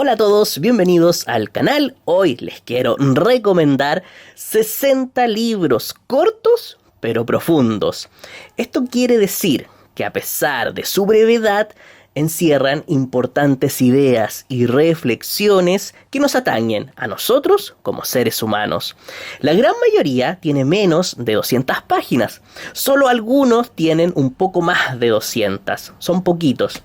Hola a todos, bienvenidos al canal. Hoy les quiero recomendar 60 libros cortos pero profundos. Esto quiere decir que a pesar de su brevedad, encierran importantes ideas y reflexiones que nos atañen a nosotros como seres humanos. La gran mayoría tiene menos de 200 páginas, solo algunos tienen un poco más de 200, son poquitos.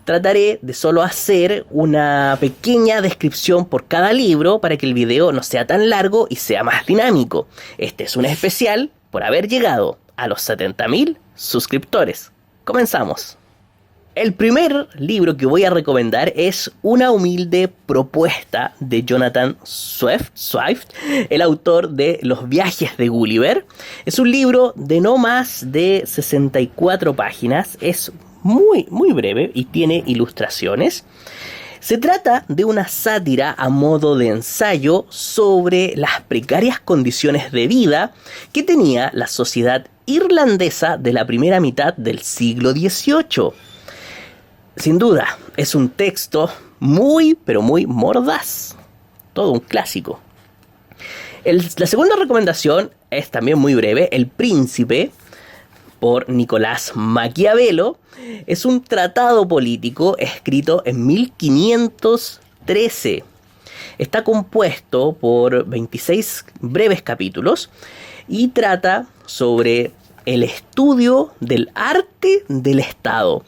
Trataré de solo hacer una pequeña descripción por cada libro para que el video no sea tan largo y sea más dinámico. Este es un especial por haber llegado a los 70.000 suscriptores. Comenzamos. El primer libro que voy a recomendar es Una humilde propuesta de Jonathan Swift, el autor de Los viajes de Gulliver. Es un libro de no más de 64 páginas, es muy breve y tiene ilustraciones. Se trata de una sátira a modo de ensayo sobre las precarias condiciones de vida que tenía la sociedad irlandesa de la primera mitad del siglo XVIII. Sin duda, es un texto muy mordaz. Todo un clásico. La segunda recomendación es también muy breve. El Príncipe, por Nicolás Maquiavelo. Es un tratado político escrito en 1513. Está compuesto por 26 breves capítulos y trata sobre el estudio del arte del Estado.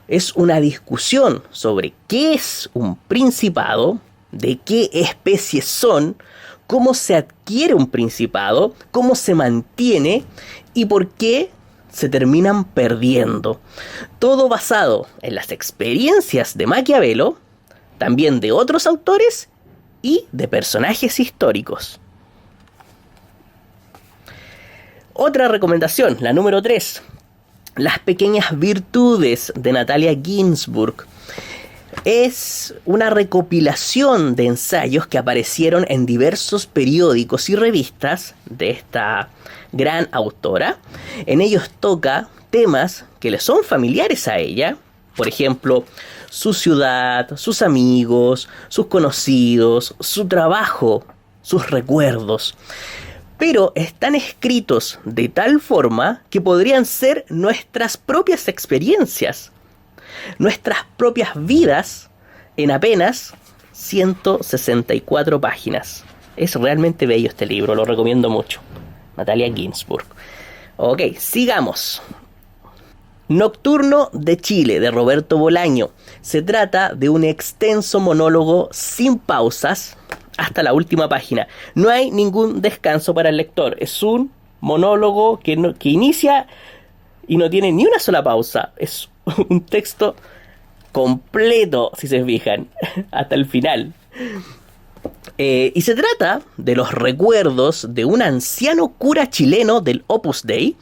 Es una discusión sobre qué es un principado, de qué especies son, cómo se adquiere un principado, cómo se mantiene y por qué se terminan perdiendo. Todo basado en las experiencias de Maquiavelo, también de otros autores y de personajes históricos. Otra recomendación, la número 3. Las pequeñas virtudes de Natalia Ginzburg. Es una recopilación de ensayos que aparecieron en diversos periódicos y revistas de esta gran autora. En ellos toca temas que le son familiares a ella. Por ejemplo, su ciudad, sus amigos, sus conocidos, su trabajo, sus recuerdos. Pero están escritos de tal forma que podrían ser nuestras propias experiencias, nuestras propias vidas en apenas 164 páginas. Es realmente bello este libro, lo recomiendo mucho. Natalia Ginzburg. Ok, sigamos. Nocturno de Chile, de Roberto Bolaño. Se trata de un extenso monólogo sin pausas hasta la última página. No hay ningún descanso para el lector. Es un monólogo que inicia y no tiene ni una sola pausa. Es un texto completo, si se fijan, hasta el final. Y se trata de los recuerdos de un anciano cura chileno del Opus Dei,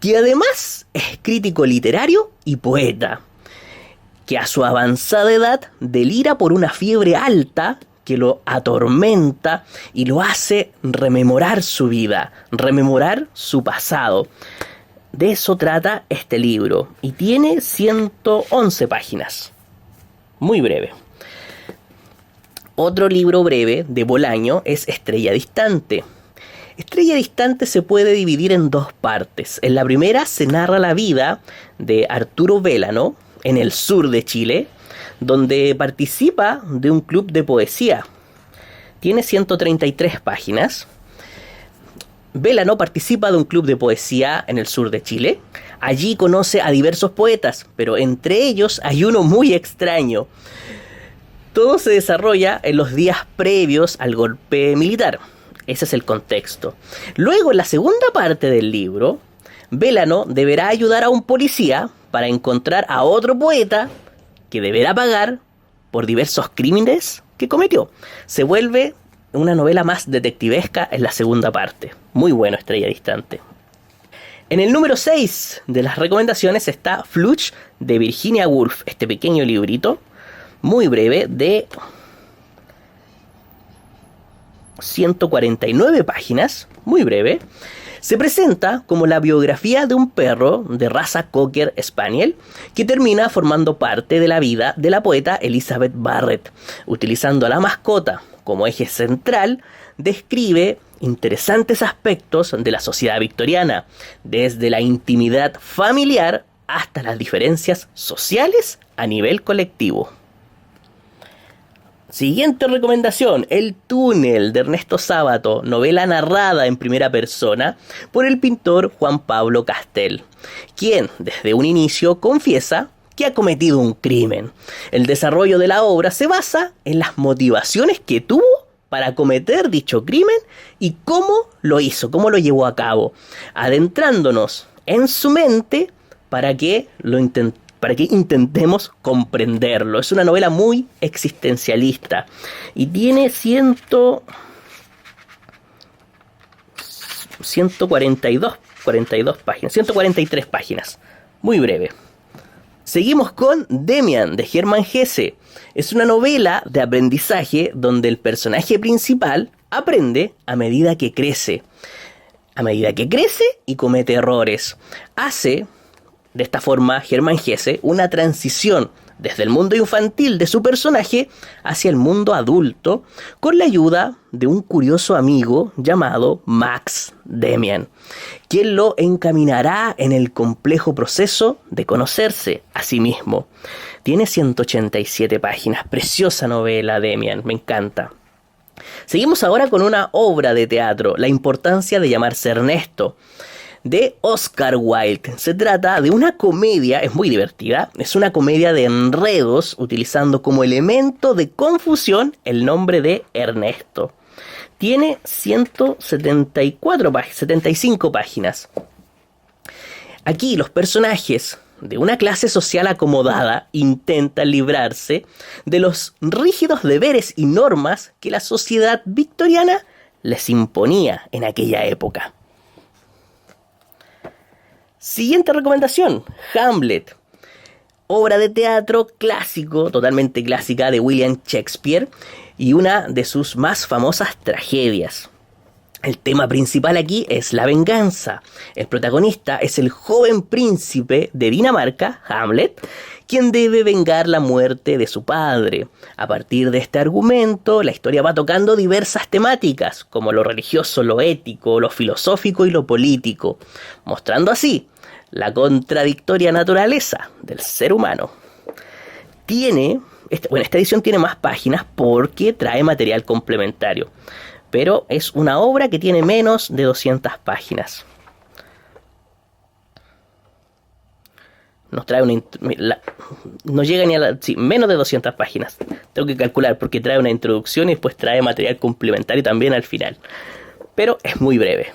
que además es crítico literario y poeta, que a su avanzada edad delira por una fiebre alta que lo atormenta y lo hace rememorar su vida, rememorar su pasado. De eso trata este libro y tiene 111 páginas. Muy breve. Otro libro breve de Bolaño es Estrella Distante. Estrella Distante se puede dividir en dos partes. En la primera se narra la vida de Arturo Vélano en el sur de Chile, donde participa de un club de poesía. Tiene 133 páginas. Vélano participa de un club de poesía en el sur de Chile. Allí conoce a diversos poetas, pero entre ellos hay uno muy extraño. Todo se desarrolla en los días previos al golpe militar. Ese es el contexto. Luego, en la segunda parte del libro, Vélano deberá ayudar a un policía para encontrar a otro poeta que deberá pagar por diversos crímenes que cometió. Se vuelve una novela más detectivesca en la segunda parte. Muy bueno, Estrella Distante. En el número 6 de las recomendaciones está Fluch de Virginia Woolf, este pequeño librito muy breve de 149 páginas, muy breve, Se presenta como la biografía de un perro de raza Cocker Spaniel que termina formando parte de la vida de la poeta Elizabeth Barrett. Utilizando a la mascota como eje central, describe interesantes aspectos de la sociedad victoriana, desde la intimidad familiar hasta las diferencias sociales a nivel colectivo. Siguiente recomendación, El túnel de Ernesto Sábato, novela narrada en primera persona por el pintor Juan Pablo Castel, quien desde un inicio confiesa que ha cometido un crimen. El desarrollo de la obra se basa en las motivaciones que tuvo para cometer dicho crimen y cómo lo hizo, cómo lo llevó a cabo, adentrándonos en su mente para que intentemos comprenderlo. Es una novela muy existencialista y tiene 143 páginas. Muy breve. Seguimos con Demian, de Hermann Hesse. Es una novela de aprendizaje donde el personaje principal aprende a medida que crece. A medida que crece y comete errores. Hace, de esta forma, Hermann Hesse una transición desde el mundo infantil de su personaje hacia el mundo adulto con la ayuda de un curioso amigo llamado Max Demian, quien lo encaminará en el complejo proceso de conocerse a sí mismo. Tiene 187 páginas, preciosa novela Demian, me encanta. Seguimos ahora con una obra de teatro, La importancia de llamarse Ernesto, de Oscar Wilde. Se trata de una comedia, es muy divertida, es una comedia de enredos utilizando como elemento de confusión el nombre de Ernesto. Tiene 75 páginas. Aquí los personajes de una clase social acomodada intentan librarse de los rígidos deberes y normas que la sociedad victoriana les imponía en aquella época. Siguiente recomendación, Hamlet, obra de teatro clásico, totalmente clásica de William Shakespeare y una de sus más famosas tragedias. El tema principal aquí es la venganza. El protagonista es el joven príncipe de Dinamarca, Hamlet, quien debe vengar la muerte de su padre. A partir de este argumento, la historia va tocando diversas temáticas, como lo religioso, lo ético, lo filosófico y lo político, mostrando así la contradictoria naturaleza del ser humano. Esta edición tiene más páginas porque trae material complementario, pero es una obra que tiene menos de 200 páginas. No llega ni a menos de 200 páginas. Tengo que calcular porque trae una introducción y después trae material complementario también al final. Pero es muy breve.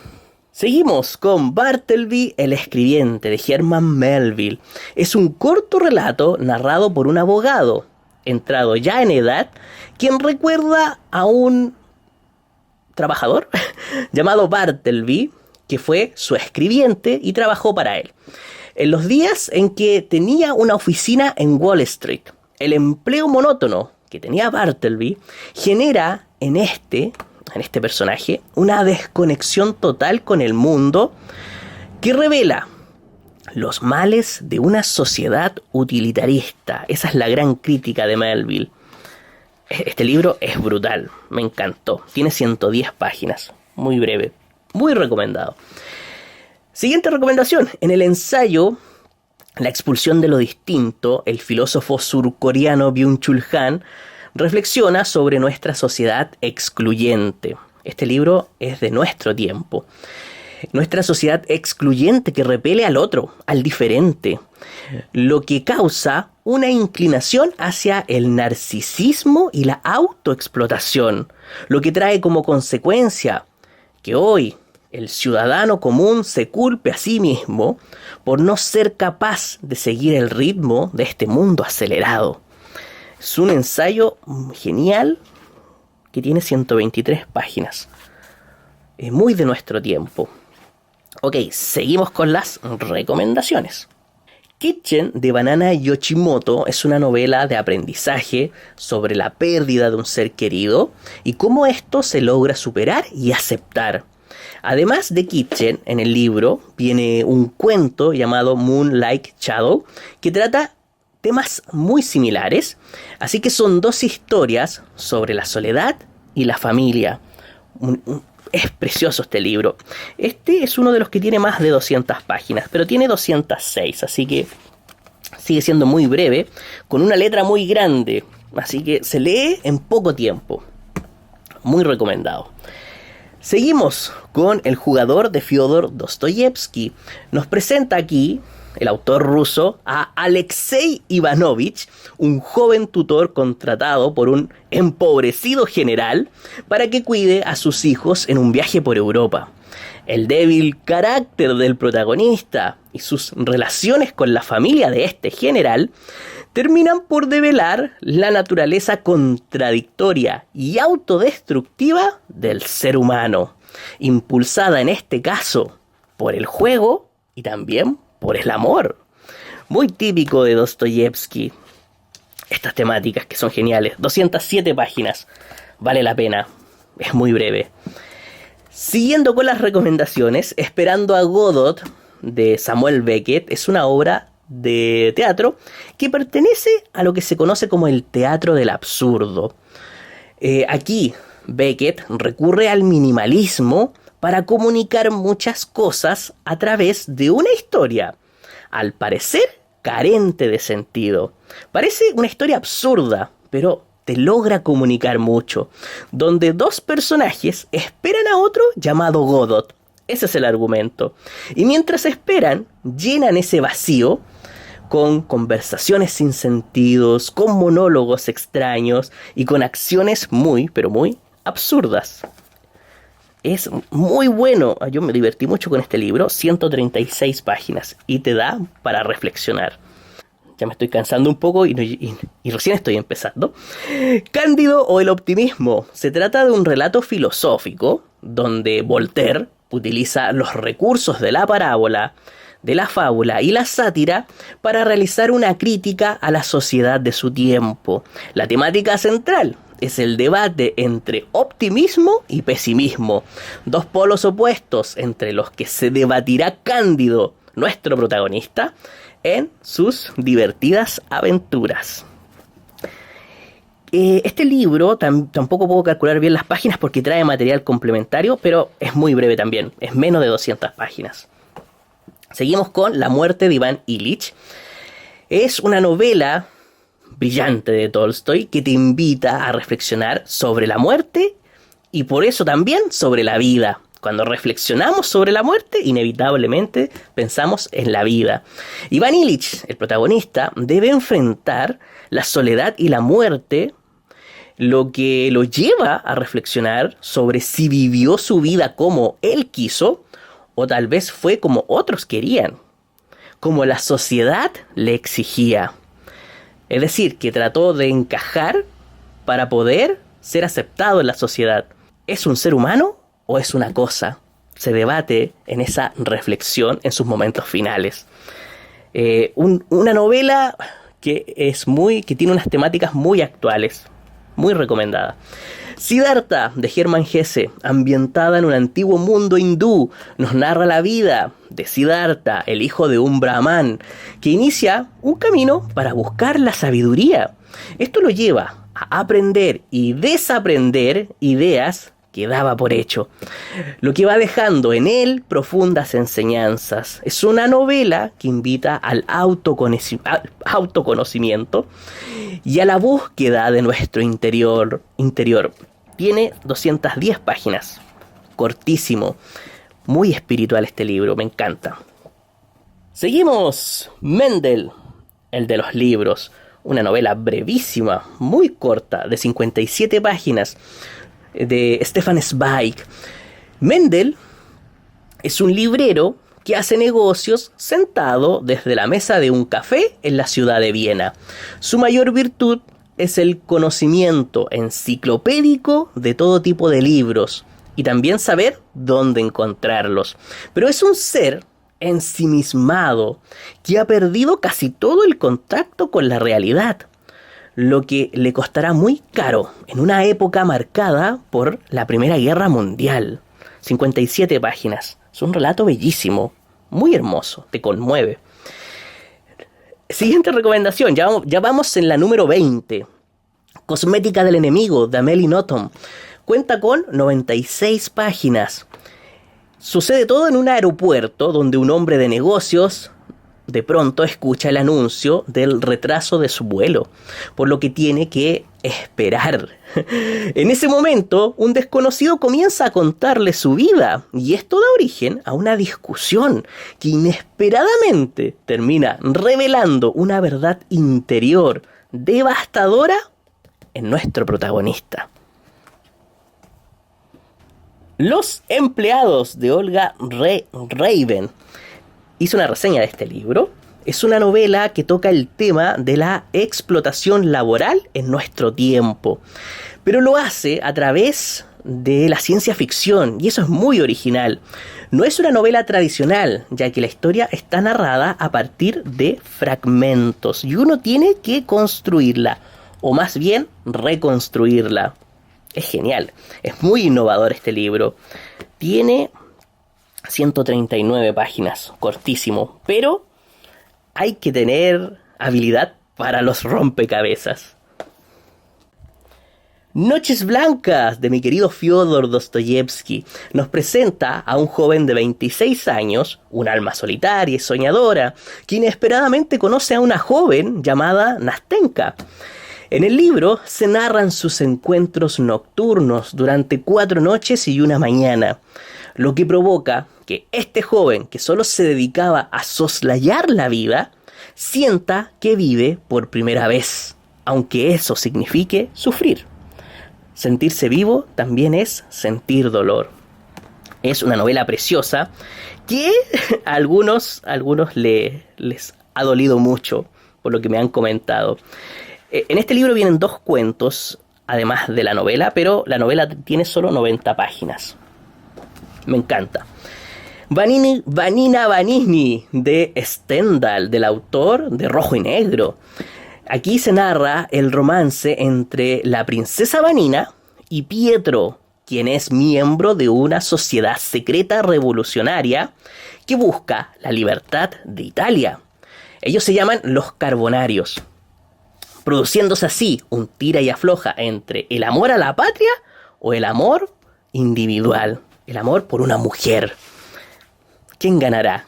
Seguimos con Bartleby el escribiente, de Herman Melville. Es un corto relato narrado por un abogado, entrado ya en edad, quien recuerda a un trabajador llamado Bartleby, que fue su escribiente y trabajó para él. En los días en que tenía una oficina en Wall Street, el empleo monótono que tenía Bartleby genera en este personaje una desconexión total con el mundo que revela los males de una sociedad utilitarista. Esa es la gran crítica de Melville. Este libro es brutal, me encantó. Tiene 110 páginas, muy breve, muy recomendado. Siguiente recomendación, en el ensayo La expulsión de lo distinto, el filósofo surcoreano Byung-Chul Han reflexiona sobre nuestra sociedad excluyente. Este libro es de nuestro tiempo. Nuestra sociedad excluyente que repele al otro, al diferente, lo que causa una inclinación hacia el narcisismo y la autoexplotación, lo que trae como consecuencia que hoy el ciudadano común se culpe a sí mismo por no ser capaz de seguir el ritmo de este mundo acelerado. Es un ensayo genial que tiene 123 páginas. Es muy de nuestro tiempo. Ok, seguimos con las recomendaciones. Kitchen, de Banana Yoshimoto, es una novela de aprendizaje sobre la pérdida de un ser querido y cómo esto se logra superar y aceptar. Además de Kitchen, en el libro viene un cuento llamado Moonlight Shadow, que trata temas muy similares, así que son dos historias sobre la soledad y la familia. Es precioso este libro. Este es uno de los que tiene más de 200 páginas, pero tiene 206, así que sigue siendo muy breve, con una letra muy grande, así que se lee en poco tiempo. Muy recomendado. Seguimos con El jugador de Fyodor Dostoyevsky. Nos presenta aquí el autor ruso a Alexei Ivanovich, un joven tutor contratado por un empobrecido general para que cuide a sus hijos en un viaje por Europa. El débil carácter del protagonista y sus relaciones con la familia de este general terminan por develar la naturaleza contradictoria y autodestructiva del ser humano, impulsada en este caso por el juego y también por el amor. Muy típico de Dostoyevsky. Estas temáticas que son geniales. 207 páginas. Vale la pena. Es muy breve. Siguiendo con las recomendaciones, Esperando a Godot de Samuel Beckett es una obra de teatro que pertenece a lo que se conoce como el teatro del absurdo. Aquí Beckett recurre al minimalismo para comunicar muchas cosas a través de una historia, al parecer carente de sentido. Parece una historia absurda, pero te logra comunicar mucho, donde dos personajes esperan a otro llamado Godot. Ese es el argumento. Y mientras esperan, llenan ese vacío con conversaciones sin sentidos, con monólogos extraños y con acciones muy, pero muy absurdas. Es muy bueno. Yo me divertí mucho con este libro. 136 páginas. Y te da para reflexionar. Ya me estoy cansando un poco y recién estoy empezando. Cándido o el optimismo. Se trata de un relato filosófico donde Voltaire utiliza los recursos de la parábola, de la fábula y la sátira para realizar una crítica a la sociedad de su tiempo. La temática central es el debate entre optimismo y pesimismo, dos polos opuestos entre los que se debatirá Cándido, nuestro protagonista, en sus divertidas aventuras. Este libro tampoco puedo calcular bien las páginas porque trae material complementario, pero es muy breve también, es menos de 200 páginas. Seguimos con La muerte de Iván Ilich. Es una novela brillante de Tolstoy que te invita a reflexionar sobre la muerte y por eso también sobre la vida. Cuando reflexionamos sobre la muerte, inevitablemente pensamos en la vida. Iván Ilich, el protagonista, debe enfrentar la soledad y la muerte, lo que lo lleva a reflexionar sobre si vivió su vida como él quiso o tal vez fue como otros querían, como la sociedad le exigía. Es decir, que trató de encajar para poder ser aceptado en la sociedad. ¿Es un ser humano o es una cosa? Se debate en esa reflexión en sus momentos finales. Una novela que tiene unas temáticas muy actuales, muy recomendada. Siddhartha de Hermann Hesse, ambientada en un antiguo mundo hindú, nos narra la vida de Siddhartha, el hijo de un brahman, que inicia un camino para buscar la sabiduría. Esto lo lleva a aprender y desaprender ideas que daba por hecho, lo que va dejando en él profundas enseñanzas. Es una novela que invita al autoconocimiento y a la búsqueda de nuestro interior. Tiene 210 páginas, cortísimo, muy espiritual este libro, me encanta. Seguimos, Mendel, el de los libros, una novela brevísima, muy corta, de 57 páginas, de Stefan Zweig. Mendel es un librero que hace negocios sentado desde la mesa de un café en la ciudad de Viena. Su mayor virtud es el conocimiento enciclopédico de todo tipo de libros y también saber dónde encontrarlos. Pero es un ser ensimismado que ha perdido casi todo el contacto con la realidad, lo que le costará muy caro en una época marcada por la Primera Guerra Mundial. 57 páginas. Es un relato bellísimo, muy hermoso, te conmueve. Siguiente recomendación, ya vamos en la número 20. Cosmética del enemigo, de Amélie Nothomb. Cuenta con 96 páginas. Sucede todo en un aeropuerto donde un hombre de negocios de pronto escucha el anuncio del retraso de su vuelo, por lo que tiene que esperar. En ese momento, un desconocido comienza a contarle su vida, y esto da origen a una discusión que inesperadamente termina revelando una verdad interior devastadora en nuestro protagonista. Los empleados, de Olga Raven. Hice una reseña de este libro. Es una novela que toca el tema de la explotación laboral en nuestro tiempo, pero lo hace a través de la ciencia ficción, y eso es muy original. No es una novela tradicional, ya que la historia está narrada a partir de fragmentos, y uno tiene que construirla, o más bien reconstruirla. Es genial, es muy innovador este libro. Tiene 139 páginas, cortísimo, pero hay que tener habilidad para los rompecabezas. Noches Blancas, de mi querido Fyodor Dostoyevsky, nos presenta a un joven de 26 años, un alma solitaria y soñadora, que inesperadamente conoce a una joven llamada Nastenka. En el libro se narran sus encuentros nocturnos durante 4 noches y una mañana, lo que provoca que este joven, que solo se dedicaba a soslayar la vida, sienta que vive por primera vez, aunque eso signifique sufrir. Sentirse vivo también es sentir dolor. Es una novela preciosa que a algunos les ha dolido mucho, por lo que me han comentado. En este libro vienen 2 cuentos, además de la novela, pero la novela tiene solo 90 páginas. Me encanta. Vanina Vanini, de Stendhal, del autor de Rojo y Negro. Aquí se narra el romance entre la princesa Vanina y Pietro, quien es miembro de una sociedad secreta revolucionaria que busca la libertad de Italia. Ellos se llaman los Carbonarios, produciéndose así un tira y afloja entre el amor a la patria o el amor individual, el amor por una mujer. ¿Quién ganará?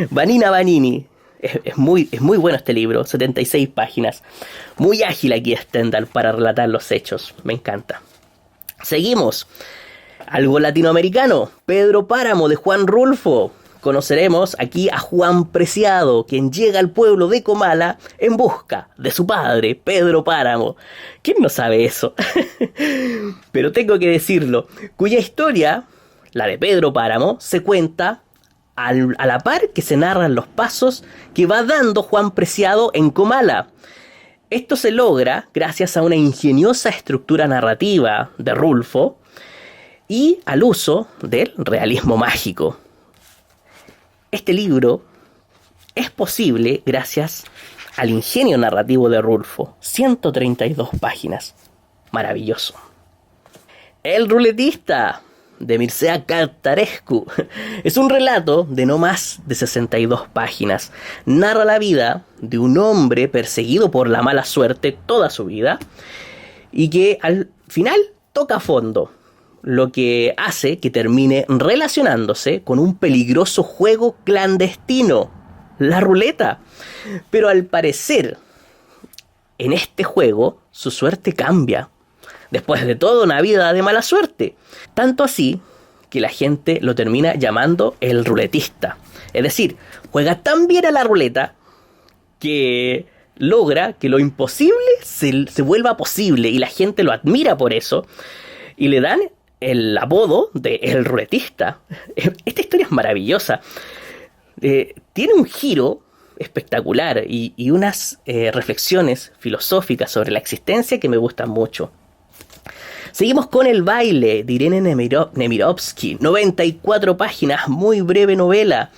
Vanina Vanini. Es muy bueno este libro, 76 páginas. Muy ágil aquí Stendhal para relatar los hechos. Me encanta. Seguimos. Algo latinoamericano. Pedro Páramo, de Juan Rulfo. Conoceremos aquí a Juan Preciado, quien llega al pueblo de Comala en busca de su padre, Pedro Páramo. ¿Quién no sabe eso? Pero tengo que decirlo, cuya historia, la de Pedro Páramo, se cuenta a la par que se narran los pasos que va dando Juan Preciado en Comala. Esto se logra gracias a una ingeniosa estructura narrativa de Rulfo y al uso del realismo mágico. Este libro es posible gracias al ingenio narrativo de Rulfo. 132 páginas. Maravilloso. El ruletista, de Mircea Cartarescu. Es un relato de no más de 62 páginas. Narra la vida de un hombre perseguido por la mala suerte toda su vida y que al final toca fondo, lo que hace que termine relacionándose con un peligroso juego clandestino, la ruleta. Pero al parecer, en este juego, su suerte cambia. Después de toda una vida de mala suerte. Tanto así que la gente lo termina llamando el ruletista. Es decir, juega tan bien a la ruleta que logra que lo imposible se vuelva posible. Y la gente lo admira por eso. Y le dan el apodo de el ruletista. Esta historia es maravillosa. Tiene un giro espectacular y unas reflexiones filosóficas sobre la existencia que me gustan mucho. Seguimos con El baile, de Irene Nemirovsky. 94 páginas, muy breve novela.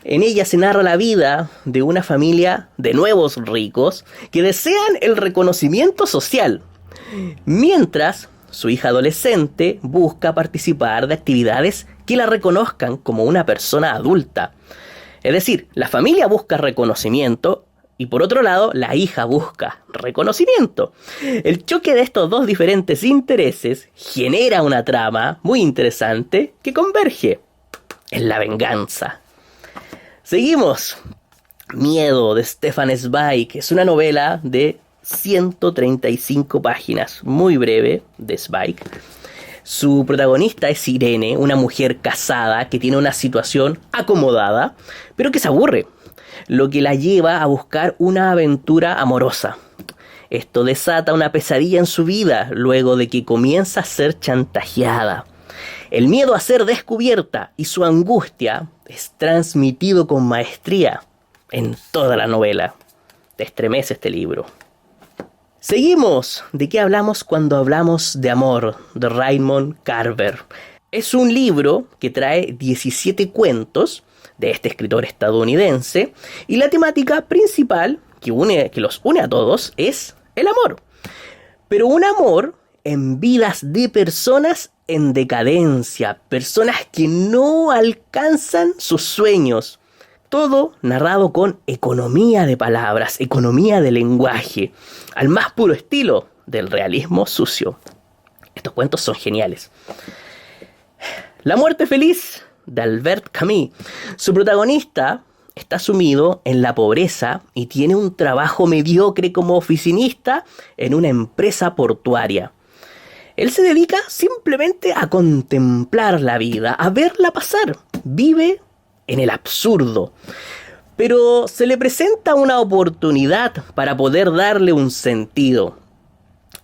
En ella se narra la vida de una familia de nuevos ricos que desean el reconocimiento social, mientras su hija adolescente busca participar de actividades que la reconozcan como una persona adulta. Es decir, la familia busca reconocimiento y por otro lado, la hija busca reconocimiento. El choque de estos dos diferentes intereses genera una trama muy interesante que converge en la venganza. Seguimos. Miedo, de Stefan Zweig. Es una novela de 135 páginas, muy breve, de Zweig. Su protagonista es Irene, una mujer casada que tiene una situación acomodada, pero que se aburre, lo que la lleva a buscar una aventura amorosa. Esto desata una pesadilla en su vida luego de que comienza a ser chantajeada. El miedo a ser descubierta y su angustia es transmitido con maestría en toda la novela. Te estremece este libro. Seguimos. ¿De qué hablamos cuando hablamos de amor? De Raymond Carver. Es un libro que trae 17 cuentos de este escritor estadounidense y la temática principal que los une a todos es el amor. Pero un amor en vidas de personas en decadencia, personas que no alcanzan sus sueños. Todo narrado con economía de palabras, economía de lenguaje, al más puro estilo del realismo sucio. Estos cuentos son geniales. La muerte feliz, de Albert Camus. Su protagonista está sumido en la pobreza y tiene un trabajo mediocre como oficinista en una empresa portuaria. Él se dedica simplemente a contemplar la vida, a verla pasar. Vive en el absurdo. Pero se le presenta una oportunidad para poder darle un sentido.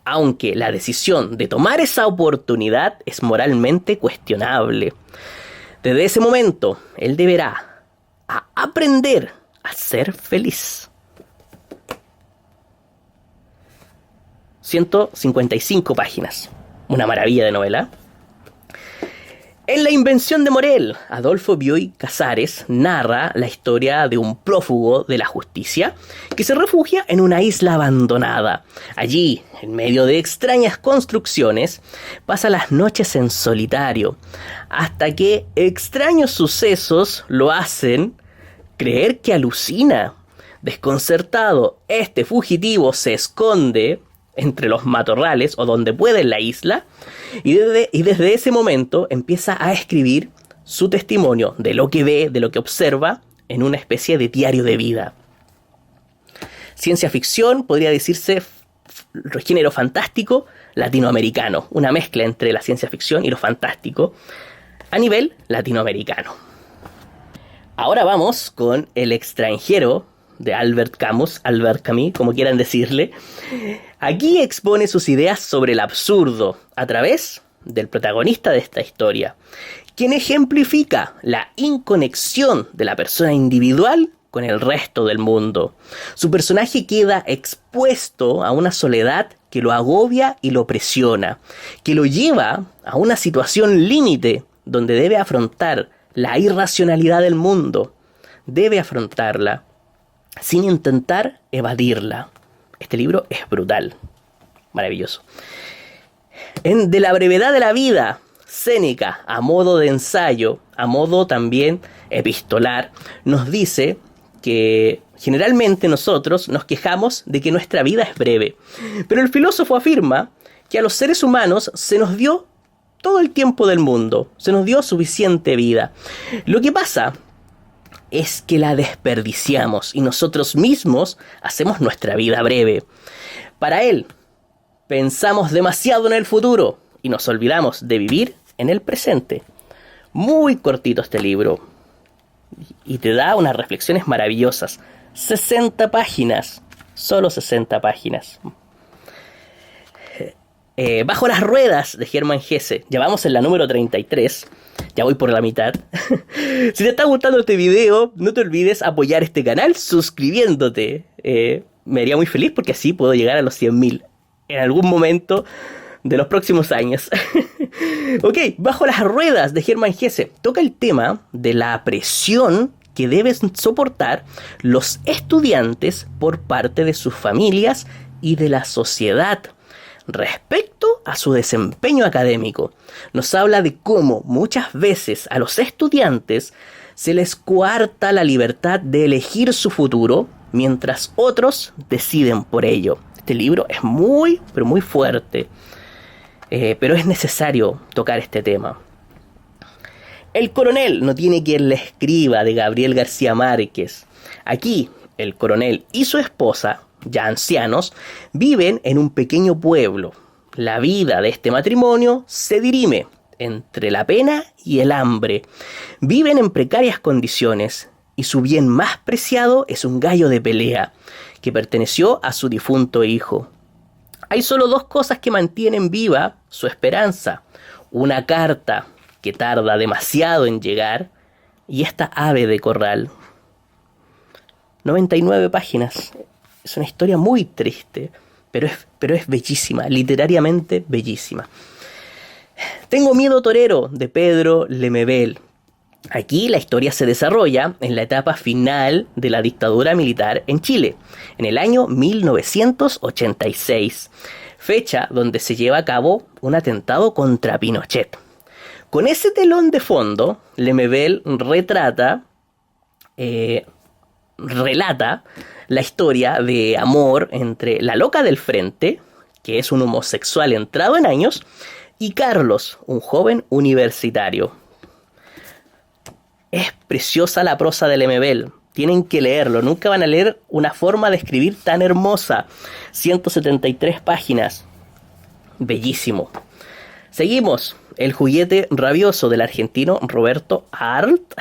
Aunque la decisión de tomar esa oportunidad es moralmente cuestionable. Desde ese momento, él deberá aprender a ser feliz. 155 páginas. Una maravilla de novela. En La invención de Morel, Adolfo Bioy Casares narra la historia de un prófugo de la justicia que se refugia en una isla abandonada. Allí, en medio de extrañas construcciones, pasa las noches en solitario, hasta que extraños sucesos lo hacen creer que alucina. Desconcertado, este fugitivo se esconde entre los matorrales o donde puede en la isla y desde ese momento empieza a escribir su testimonio de lo que ve, de lo que observa en una especie de diario de vida. Ciencia ficción, podría decirse género fantástico latinoamericano, una mezcla entre la ciencia ficción y lo fantástico a nivel latinoamericano. Ahora vamos con El extranjero de Albert Camus, como quieran decirle. Aquí expone sus ideas sobre el absurdo a través del protagonista de esta historia, quien ejemplifica la inconexión de la persona individual con el resto del mundo. Su personaje queda expuesto a una soledad que lo agobia y lo presiona, que lo lleva a una situación límite donde debe afrontar la irracionalidad del mundo. Debe afrontarla sin intentar evadirla. Este libro es brutal, maravilloso. De la brevedad de la vida, Séneca, a modo de ensayo, a modo también epistolar, nos dice que generalmente nosotros nos quejamos de que nuestra vida es breve. Pero el filósofo afirma que a los seres humanos se nos dio todo el tiempo del mundo, se nos dio suficiente vida. Lo que pasa es que la desperdiciamos y nosotros mismos hacemos nuestra vida breve. Para él, pensamos demasiado en el futuro y nos olvidamos de vivir en el presente. Muy cortito este libro y te da unas reflexiones maravillosas. 60 páginas, solo 60 páginas. Bajo las ruedas de Hermann Hesse. Ya vamos en la número 33. Ya voy por la mitad. Si te está gustando este video, no te olvides apoyar este canal suscribiéndote. Me haría muy feliz porque así puedo llegar a los 100.000 en algún momento de los próximos años. Ok, Bajo las ruedas de Hermann Hesse toca el tema de la presión que deben soportar los estudiantes por parte de sus familias y de la sociedad. respecto a su desempeño académico. Nos habla de cómo muchas veces a los estudiantes se les coarta la libertad de elegir su futuro, mientras otros deciden por ello. Este libro es muy, pero muy fuerte, pero es necesario tocar este tema. El coronel no tiene quien le escriba, de Gabriel García Márquez. Aquí, el coronel y su esposa, ya ancianos, viven en un pequeño pueblo. La vida de este matrimonio se dirime entre la pena y el hambre. Viven en precarias condiciones y su bien más preciado es un gallo de pelea que perteneció a su difunto hijo. Hay solo dos cosas que mantienen viva su esperanza: una carta que tarda demasiado en llegar y esta ave de corral. 99 páginas. Es una historia muy triste, pero es bellísima, literariamente bellísima. Tengo miedo torero, de Pedro Lemebel. Aquí la historia se desarrolla en la etapa final de la dictadura militar en Chile, en el año 1986, fecha donde se lleva a cabo un atentado contra Pinochet. Con ese telón de fondo, Lemebel relata la historia de amor entre la loca del frente, que es un homosexual entrado en años, y Carlos, un joven universitario. Es preciosa la prosa de Lemebel. Tienen que leerlo. Nunca van a leer una forma de escribir tan hermosa. 173 páginas. Bellísimo. Seguimos. El juguete rabioso del argentino Roberto Arlt.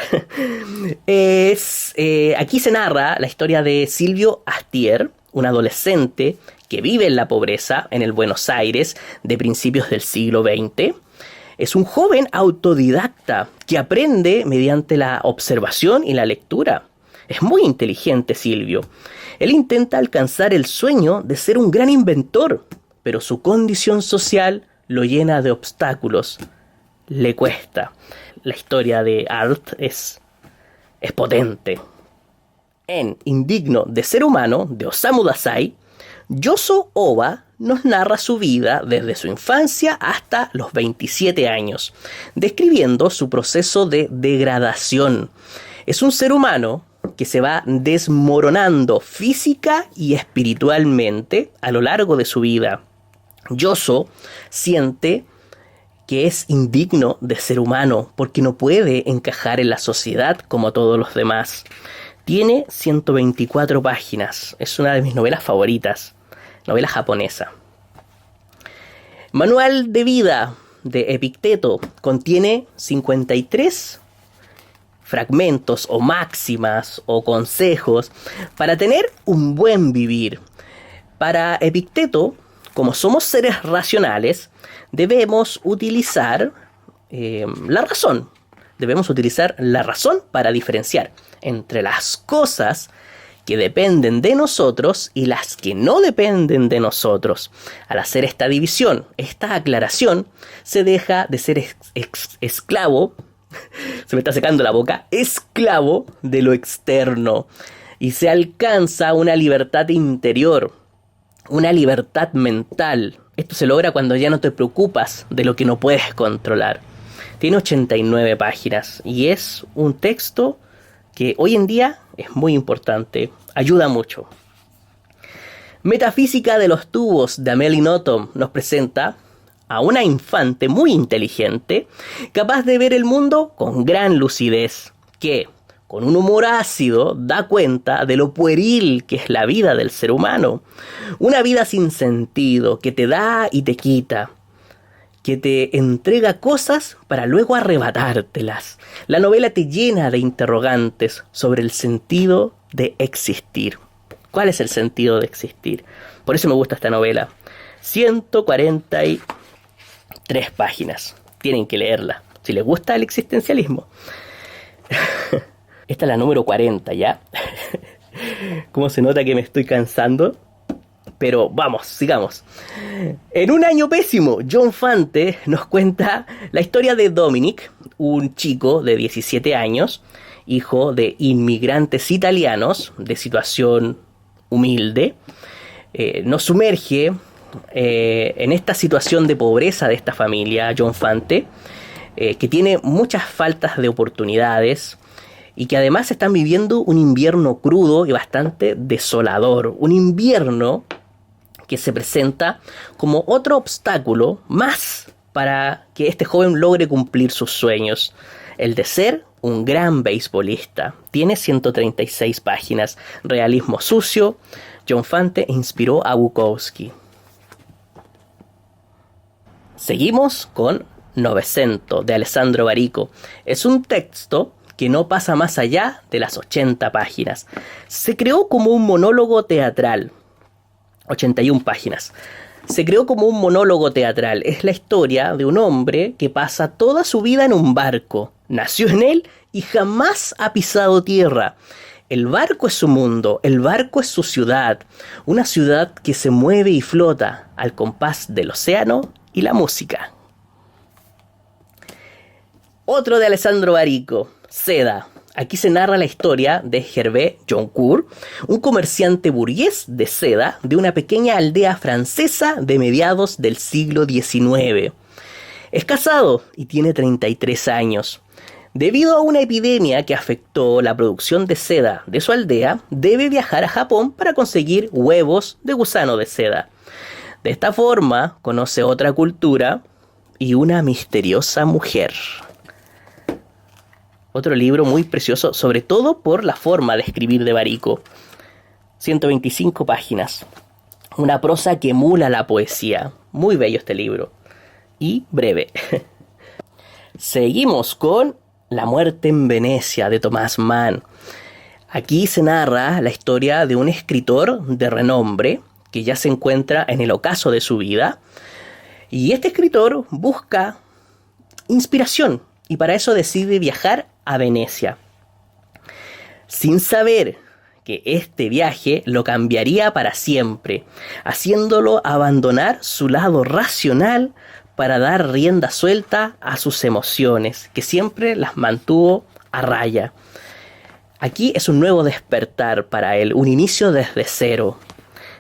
Aquí se narra la historia de Silvio Astier, un adolescente que vive en la pobreza en el Buenos Aires de principios del siglo XX. Es un joven autodidacta que aprende mediante la observación y la lectura. Es muy inteligente Silvio. Él intenta alcanzar el sueño de ser un gran inventor, pero su condición social lo llena de obstáculos. Le cuesta. La historia de Arlt es potente. En Indigno de ser humano, de Osamu Dazai, Yoso Oba nos narra su vida desde su infancia hasta los 27 años, describiendo su proceso de degradación. Es un ser humano que se va desmoronando física y espiritualmente a lo largo de su vida. Yoso siente que es indigno de ser humano porque no puede encajar en la sociedad como todos los demás. Tiene 124 páginas. Es una de mis novelas favoritas. Novela japonesa. Manual de vida de Epicteto contiene 53 fragmentos o máximas o consejos para tener un buen vivir. Para Epicteto, como somos seres racionales, debemos utilizar la razón. Debemos utilizar la razón para diferenciar entre las cosas que dependen de nosotros y las que no dependen de nosotros. Al hacer esta división, esta aclaración, se deja de ser esclavo, se me está secando la boca, esclavo de lo externo, y se alcanza una libertad interior, una libertad mental. Esto se logra cuando ya no te preocupas de lo que no puedes controlar. Tiene 89 páginas y es un texto que hoy en día es muy importante, ayuda mucho. Metafísica de los tubos de Amélie Nothomb nos presenta a una infante muy inteligente, capaz de ver el mundo con gran lucidez, que, con un humor ácido, da cuenta de lo pueril que es la vida del ser humano. Una vida sin sentido, que te da y te quita, que te entrega cosas para luego arrebatártelas. La novela te llena de interrogantes sobre el sentido de existir. ¿Cuál es el sentido de existir? Por eso me gusta esta novela. 143 páginas. Tienen que leerla, si les gusta el existencialismo. Esta es la número 40, ¿ya? ¿Cómo se nota que me estoy cansando? Pero vamos, sigamos. En un año pésimo, John Fante nos cuenta la historia de Dominic, un chico de 17 años, hijo de inmigrantes italianos de situación humilde. Nos sumerge en esta situación de pobreza de esta familia, John Fante, que tiene muchas faltas de oportunidades y que además están viviendo un invierno crudo y bastante desolador. Un invierno que se presenta como otro obstáculo más para que este joven logre cumplir sus sueños, el de ser un gran beisbolista. Tiene 136 páginas, realismo sucio. John Fante inspiró a Bukowski. Seguimos con Novecento, de Alessandro Barico. Es un texto que no pasa más allá de las 80 páginas. Se creó como un monólogo teatral. 81 páginas. Se creó como un monólogo teatral. Es la historia de un hombre que pasa toda su vida en un barco. Nació en él y jamás ha pisado tierra. El barco es su mundo, el barco es su ciudad. Una ciudad que se mueve y flota al compás del océano y la música. Otro de Alessandro Barico, Seda. Aquí se narra la historia de Hervé Joncourt, un comerciante burgués de seda de una pequeña aldea francesa de mediados del siglo XIX. Es casado y tiene 33 años. Debido a una epidemia que afectó la producción de seda de su aldea, debe viajar a Japón para conseguir huevos de gusano de seda. De esta forma, conoce otra cultura y una misteriosa mujer. Otro libro muy precioso, sobre todo por la forma de escribir de Barico. 125 páginas. Una prosa que emula la poesía. Muy bello este libro. Y breve. Seguimos con La muerte en Venecia, de Thomas Mann. Aquí se narra la historia de un escritor de renombre que ya se encuentra en el ocaso de su vida. Y este escritor busca inspiración y para eso decide viajar a Venecia, sin saber que este viaje lo cambiaría para siempre, haciéndolo abandonar su lado racional para dar rienda suelta a sus emociones, que siempre las mantuvo a raya. Aquí es un nuevo despertar para él, un inicio desde cero.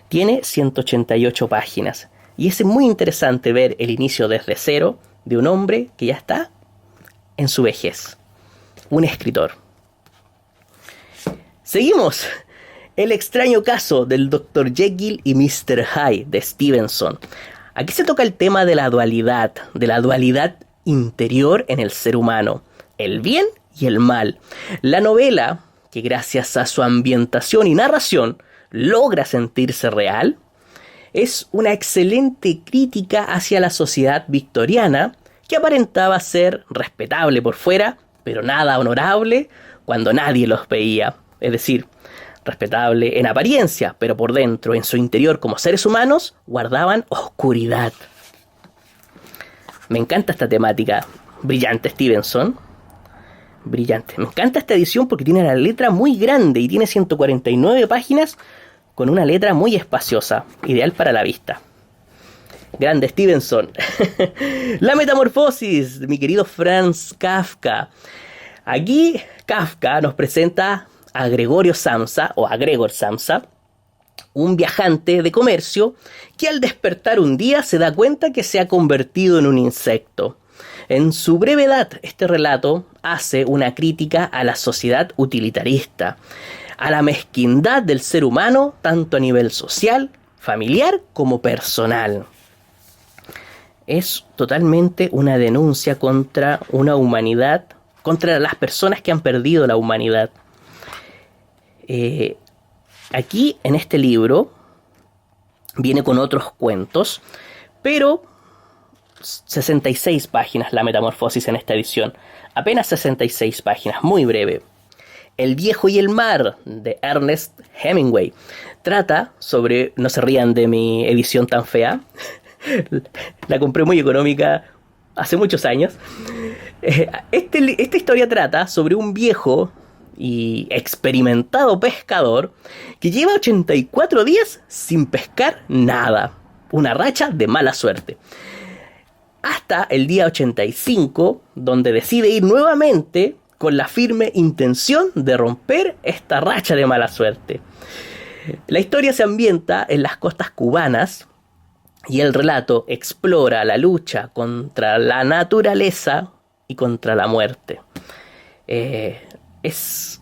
Tiene 188 páginas y es muy interesante ver el inicio desde cero de un hombre que ya está en su vejez. Un escritor. Seguimos. El extraño caso del Dr. Jekyll y Mr. Hyde de Stevenson. Aquí se toca el tema de la dualidad interior en el ser humano, el bien y el mal. La novela, que gracias a su ambientación y narración logra sentirse real, es una excelente crítica hacia la sociedad victoriana que aparentaba ser respetable por fuera, pero nada honorable cuando nadie los veía. Es decir, respetable en apariencia, pero por dentro, en su interior como seres humanos, guardaban oscuridad. Me encanta esta temática. Brillante, Stevenson. Brillante. Me encanta esta edición porque tiene la letra muy grande y tiene 149 páginas con una letra muy espaciosa, ideal para la vista. Grande Stevenson. La metamorfosis, mi querido Franz Kafka. Aquí Kafka nos presenta a Gregorio Samsa, o a Gregor Samsa, un viajante de comercio que al despertar un día se da cuenta que se ha convertido en un insecto. En su brevedad, este relato hace una crítica a la sociedad utilitarista, a la mezquindad del ser humano, tanto a nivel social, familiar como personal. Es totalmente una denuncia contra una humanidad, contra las personas que han perdido la humanidad. Aquí en este libro viene con otros cuentos, pero 66 páginas la metamorfosis en esta edición. Apenas 66 páginas, muy breve. El viejo y el mar, de Ernest Hemingway. Trata sobre... No se rían de mi edición tan fea. La compré muy económica hace muchos años. Esta historia trata sobre un viejo y experimentado pescador que lleva 84 días sin pescar nada. Una racha de mala suerte. Hasta el día 85, donde decide ir nuevamente con la firme intención de romper esta racha de mala suerte. La historia se ambienta en las costas cubanas y el relato explora la lucha contra la naturaleza y contra la muerte. Es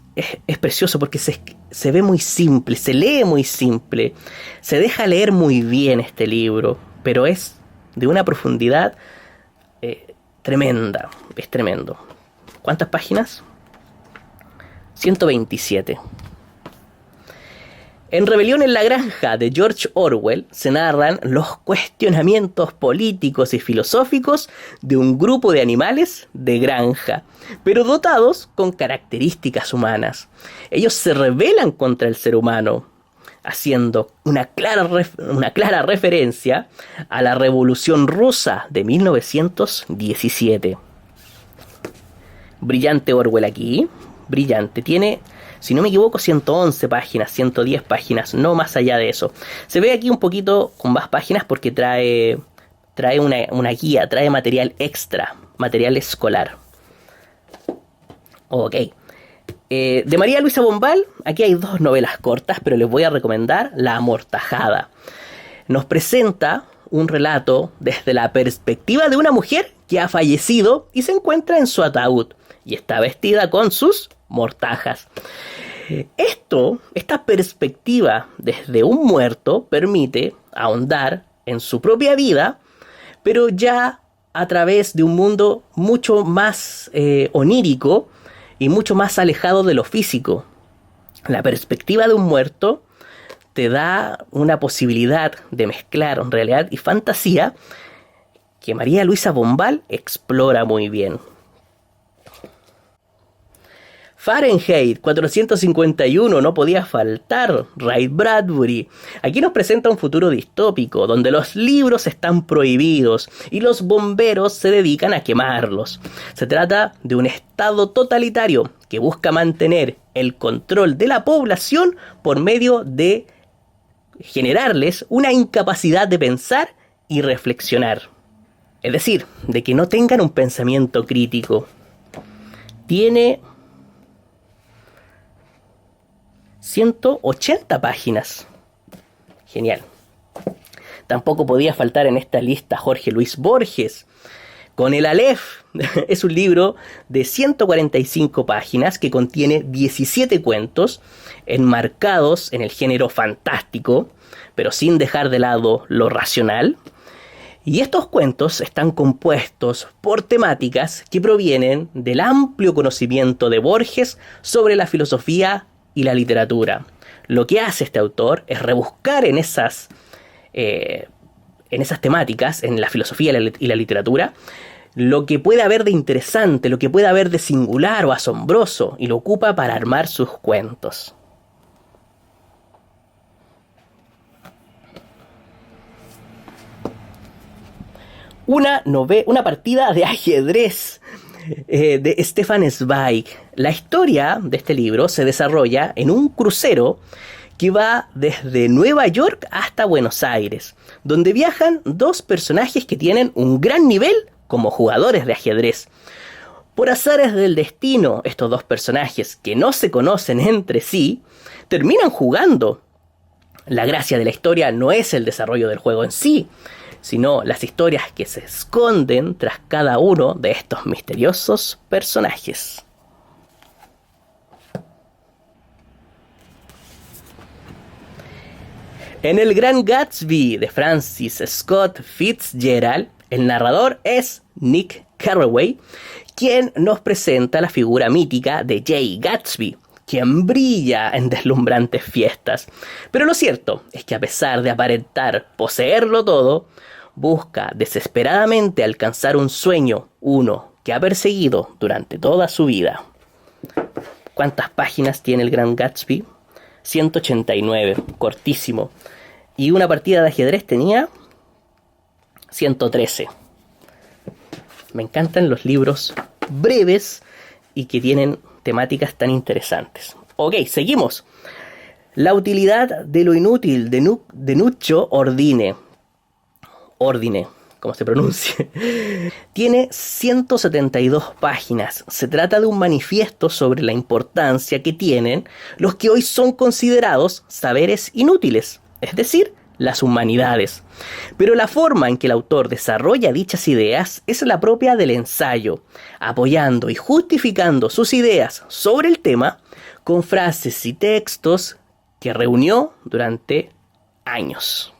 precioso porque se ve muy simple, se lee muy simple, se deja leer muy bien este libro, pero es de una profundidad tremenda, es tremendo. ¿Cuántas páginas? 127. En Rebelión en la Granja de George Orwell se narran los cuestionamientos políticos y filosóficos de un grupo de animales de granja, pero dotados con características humanas. Ellos se rebelan contra el ser humano, haciendo una clara referencia a la Revolución Rusa de 1917. Brillante Orwell aquí, brillante. Tiene, si no me equivoco, 111 páginas, 110 páginas, no más allá de eso. Se ve aquí un poquito con más páginas porque trae una guía, trae material extra, material escolar. Ok. De María Luisa Bombal, aquí hay 2 novelas cortas, pero les voy a recomendar La Amortajada. Nos presenta un relato desde la perspectiva de una mujer que ha fallecido y se encuentra en su ataúd y está vestida con sus mortajas. Esta perspectiva desde un muerto permite ahondar en su propia vida, pero ya a través de un mundo mucho más onírico y mucho más alejado de lo físico. La perspectiva de un muerto te da una posibilidad de mezclar realidad y fantasía que María Luisa Bombal explora muy bien. Fahrenheit 451, no podía faltar, Ray Bradbury. Aquí nos presenta un futuro distópico, donde los libros están prohibidos y los bomberos se dedican a quemarlos. Se trata de un estado totalitario que busca mantener el control de la población por medio de generarles una incapacidad de pensar y reflexionar. Es decir, de que no tengan un pensamiento crítico. Tiene 180 páginas. Genial. Tampoco podía faltar en esta lista Jorge Luis Borges, con el Aleph. Es un libro de 145 páginas que contiene 17 cuentos enmarcados en el género fantástico, pero sin dejar de lado lo racional. Y estos cuentos están compuestos por temáticas que provienen del amplio conocimiento de Borges sobre la filosofía y la literatura. Lo que hace este autor es rebuscar en esas temáticas, en la filosofía y la literatura, lo que puede haber de interesante, lo que puede haber de singular o asombroso, y lo ocupa para armar sus cuentos. Una partida de ajedrez de Stefan Zweig. La historia de este libro se desarrolla en un crucero que va desde Nueva York hasta Buenos Aires, donde viajan 2 personajes que tienen un gran nivel como jugadores de ajedrez. Por azares del destino, estos 2 personajes, que no se conocen entre sí, terminan jugando. La gracia de la historia no es el desarrollo del juego en sí, sino las historias que se esconden tras cada uno de estos misteriosos personajes. En El Gran Gatsby de Francis Scott Fitzgerald, el narrador es Nick Carraway, quien nos presenta la figura mítica de Jay Gatsby, quien brilla en deslumbrantes fiestas. Pero lo cierto es que a pesar de aparentar poseerlo todo, busca desesperadamente alcanzar un sueño, uno que ha perseguido durante toda su vida. ¿Cuántas páginas tiene El Gran Gatsby? 189, cortísimo. Y una partida de ajedrez tenía 113. Me encantan los libros breves y que tienen temáticas tan interesantes. Ok, seguimos. La utilidad de lo inútil de Nuccio Ordine, como se pronuncie, tiene 172 páginas. Se trata de un manifiesto sobre la importancia que tienen los que hoy son considerados saberes inútiles, es decir, las humanidades. Pero la forma en que el autor desarrolla dichas ideas es la propia del ensayo, apoyando y justificando sus ideas sobre el tema con frases y textos que reunió durante años.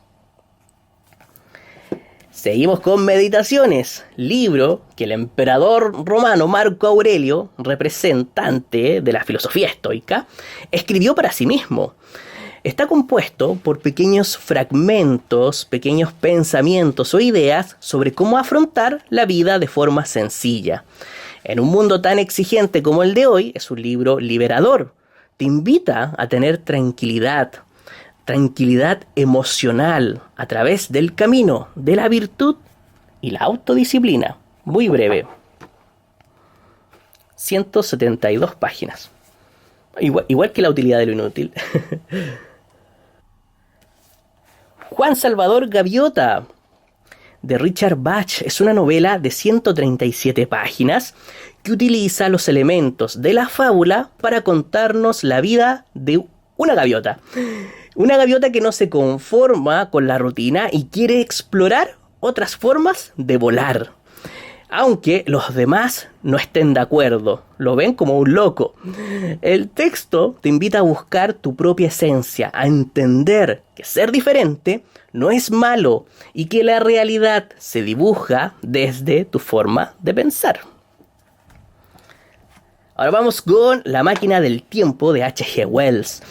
Seguimos con Meditaciones, libro que el emperador romano Marco Aurelio, representante de la filosofía estoica, escribió para sí mismo. Está compuesto por pequeños fragmentos, pequeños pensamientos o ideas sobre cómo afrontar la vida de forma sencilla. En un mundo tan exigente como el de hoy, es un libro liberador. Te invita a tener tranquilidad emocional a través del camino de la virtud y la autodisciplina. Muy breve. 172 páginas. Igual que La utilidad de lo inútil. Juan Salvador Gaviota, de Richard Bach, es una novela de 137 páginas que utiliza los elementos de la fábula para contarnos la vida de una gaviota. Una gaviota que no se conforma con la rutina y quiere explorar otras formas de volar. Aunque los demás no estén de acuerdo, lo ven como un loco. El texto te invita a buscar tu propia esencia, a entender que ser diferente no es malo y que la realidad se dibuja desde tu forma de pensar. Ahora vamos con La máquina del tiempo de H.G. Wells.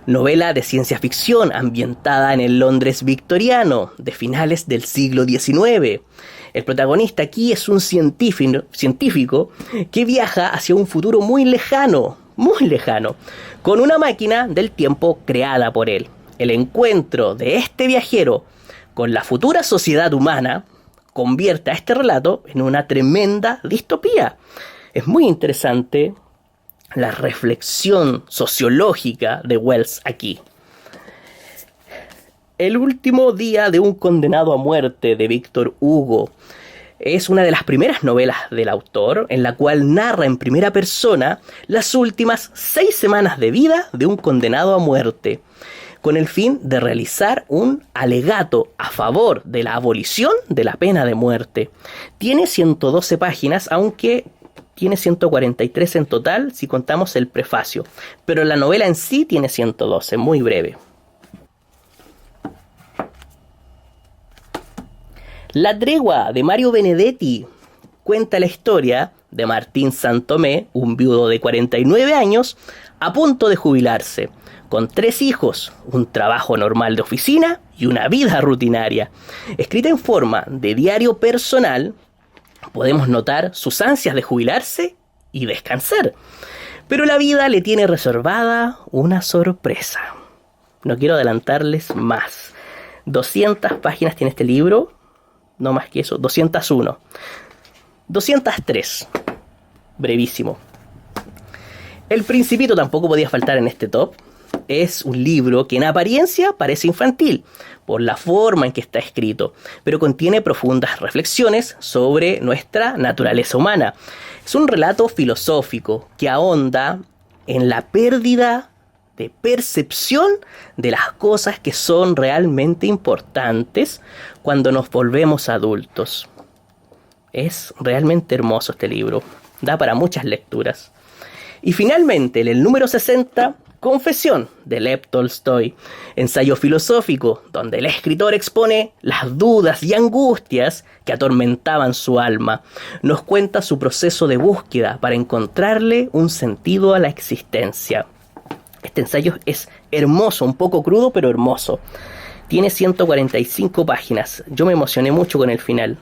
Novela de ciencia ficción ambientada en el Londres victoriano de finales del siglo XIX. El protagonista aquí es un científico que viaja hacia un futuro muy lejano, con una máquina del tiempo creada por él. El encuentro de este viajero con la futura sociedad humana convierte a este relato en una tremenda distopía. Es muy interesante la reflexión sociológica de Wells aquí. El último día de un condenado a muerte de Víctor Hugo es una de las primeras novelas del autor en la cual narra en primera persona las últimas 6 semanas de vida de un condenado a muerte, con el fin de realizar un alegato a favor de la abolición de la pena de muerte. Tiene 112 páginas, aunque tiene 143 en total si contamos el prefacio, pero la novela en sí tiene 112, muy breve. La tregua de Mario Benedetti cuenta la historia de Martín Santomé, un viudo de 49 años, a punto de jubilarse, con 3 hijos, un trabajo normal de oficina y una vida rutinaria. Escrita en forma de diario personal, podemos notar sus ansias de jubilarse y descansar. Pero la vida le tiene reservada una sorpresa. No quiero adelantarles más. 200 páginas tiene este libro. No más que eso. 201. 203. Brevísimo. El Principito tampoco podía faltar en este top. Es un libro que en apariencia parece infantil por la forma en que está escrito, pero contiene profundas reflexiones sobre nuestra naturaleza humana. Es un relato filosófico que ahonda en la pérdida de percepción de las cosas que son realmente importantes cuando nos volvemos adultos. Es realmente hermoso este libro, da para muchas lecturas. Y finalmente, en el número 60, Confesión, de Lev Tolstoy, ensayo filosófico donde el escritor expone las dudas y angustias que atormentaban su alma. Nos cuenta su proceso de búsqueda para encontrarle un sentido a la existencia. Este ensayo es hermoso, un poco crudo, pero hermoso. Tiene 145 páginas. Yo me emocioné mucho con el final.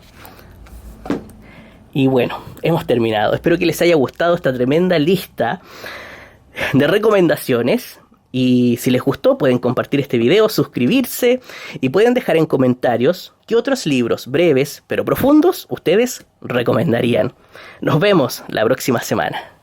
Y bueno, hemos terminado. Espero que les haya gustado esta tremenda lista de recomendaciones. Y si les gustó, pueden compartir este video, suscribirse y pueden dejar en comentarios qué otros libros breves pero profundos ustedes recomendarían. Nos vemos la próxima semana.